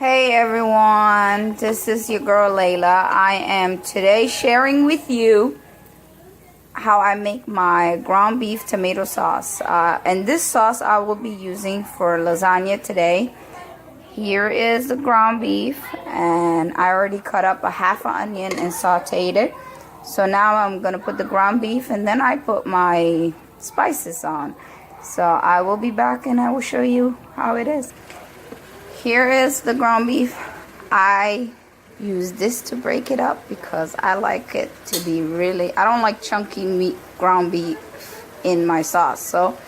Hey everyone, this is your girl Layla. I am today sharing with you how I make my ground beef tomato sauce. And this sauce I will be using for lasagna today. Here is the ground beef, and I already cut up a half an onion and sauteed it. So now I'm going to put the ground beef and then I put my spices on. So I will be back and I will show you how it is. Here is the ground beef. I use this to break it up because I like it to be I don't like chunky meat ground beef in my sauce. So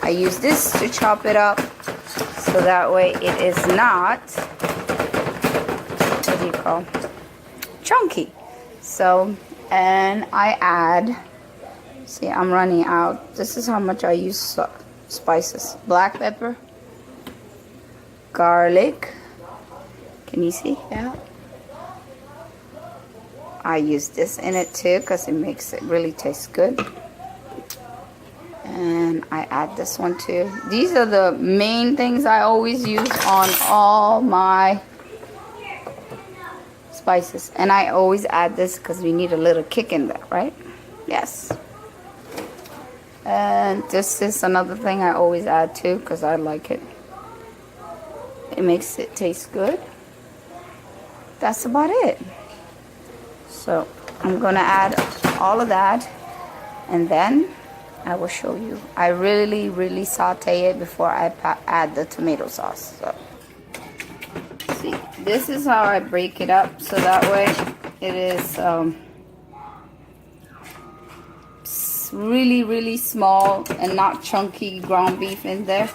I use this to chop it up so that way it is not, what do you call, chunky. So, and I add, see, I'm running out. This is how much I use spices. Black pepper, garlic, can you see? Yeah, I use this in it too because it makes it really taste good. And I add this one too. These are the main things I always use on all my spices, and I always add this because we need a little kick in there, right? Yes. And this is another thing I always add too because I like it. It makes it taste good. That's about it. So I'm gonna add all of that, and then I will show you. I really saute it before I add the tomato sauce. So see, this is how I break it up, so that way it is really small and not chunky ground beef in there.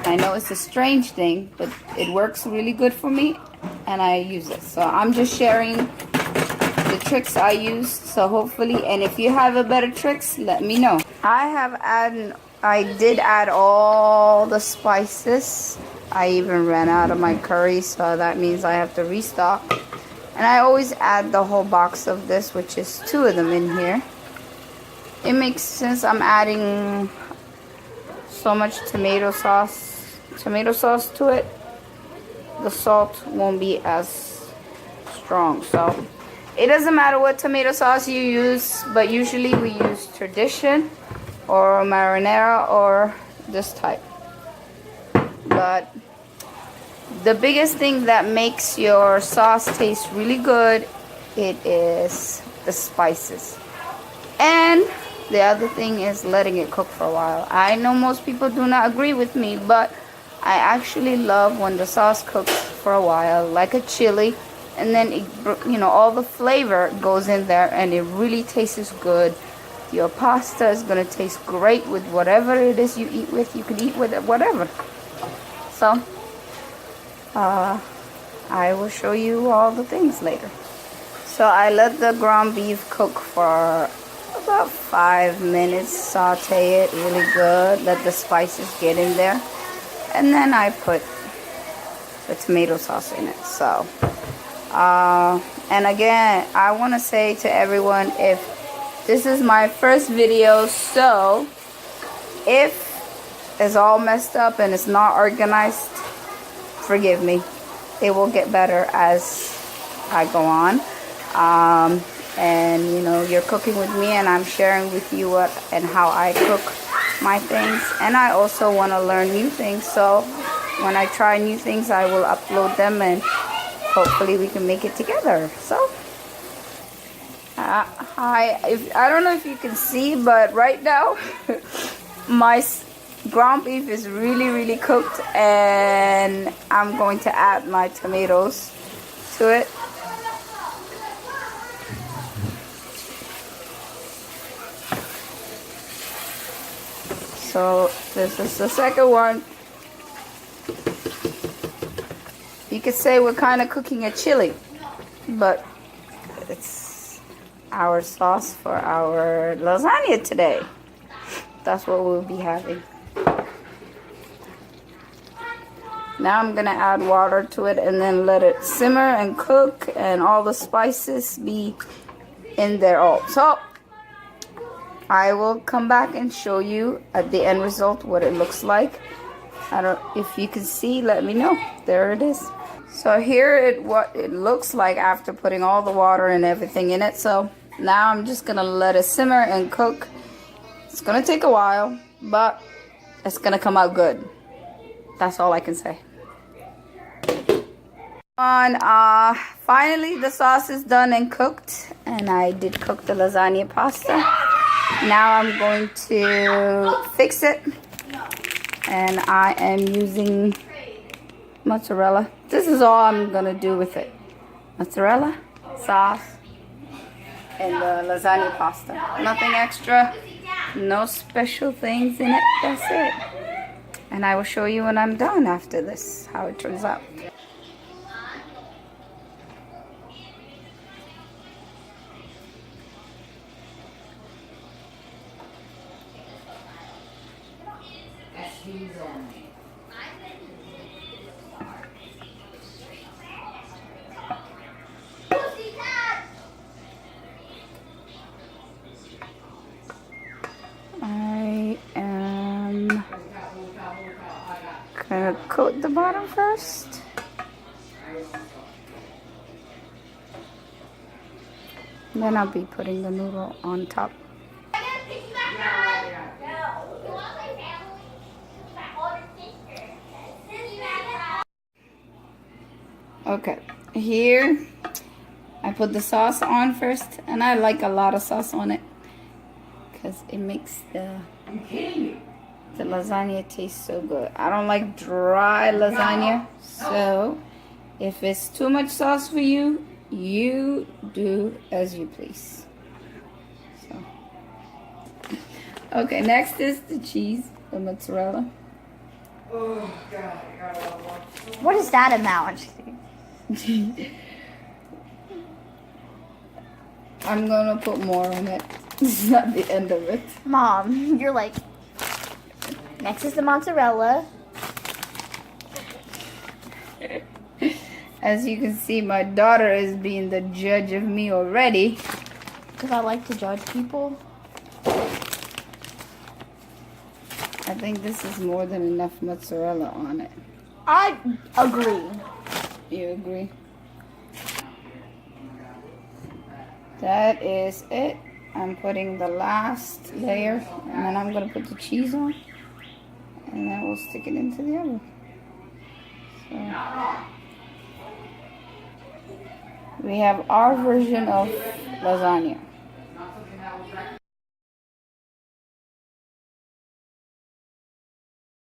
I know it's a strange thing, but it works really good for me, and I use it. So I'm just sharing the tricks I use. So hopefully, and if you have a better tricks, let me know. I did add all the spices. I even ran out of my curry, so that means I have to restock. And I always add the whole box of this, which is 2 of them in here. It makes sense. I'm adding so much tomato sauce to it, the salt won't be as strong. So it doesn't matter what tomato sauce you use, but usually we use tradition or marinara or this type. But the biggest thing that makes your sauce taste really good, it is the spices. And the other thing is letting it cook for a while. I know most people do not agree with me, but I actually love when the sauce cooks for a while, like a chili, and then it, you know, all the flavor goes in there and it really tastes good. Your pasta is going to taste great with whatever it is you eat with. You can eat with it whatever. So I will show you all the things later. So I let the ground beef cook for about 5 minutes. Saute it really good, let the spices get in there, and then I put the tomato sauce in it. So and again, I want to say to everyone, if this is my first video, so if it's all messed up and it's not organized, forgive me. It will get better as I go on. And you know, you're cooking with me and I'm sharing with you what and how I cook my things, and I also want to learn new things. So when I try new things, I will upload them and hopefully we can make it together. So I don't know if you can see, but right now my ground beef is really cooked, and I'm going to add my tomatoes to it. So this is the second one. You could say we're kind of cooking a chili, but it's our sauce for our lasagna today. That's what we'll be having. Now I'm gonna add water to it and then let it simmer and cook and all the spices be in there also. I will come back and show you at the end result what it looks like. I don't, if you can see, let me know. There it is. So here what it looks like after putting all the water and everything in it. So now I'm just gonna let it simmer and cook. It's gonna take a while, but it's gonna come out good. That's all I can say. Finally the sauce is done and cooked, and I did cook the lasagna pasta. Now I'm going to fix it, and I am using mozzarella. This is all I'm gonna do with it. Mozzarella, sauce, and the lasagna pasta. Nothing extra, no special things in it. That's it. And I will show you when I'm done after this, how it turns out. I am gonna coat the bottom first. Then I'll be putting the noodle on top. Okay, here I put the sauce on first, and I like a lot of sauce on it because it makes the lasagna taste so good. I don't like dry lasagna, so if it's too much sauce for you, you do as you please. So, okay, next is the cheese, the mozzarella. Oh God, what is that amount? I'm gonna put more on it. This is not the end of it. Mom, you're like, next is the mozzarella. As you can see, my daughter is being the judge of me already. Because I like to judge people. I think this is more than enough mozzarella on it. I agree. You agree? That is it. I'm putting the last layer, and then I'm going to put the cheese on, and then we'll stick it into the oven. So, we have our version of lasagna.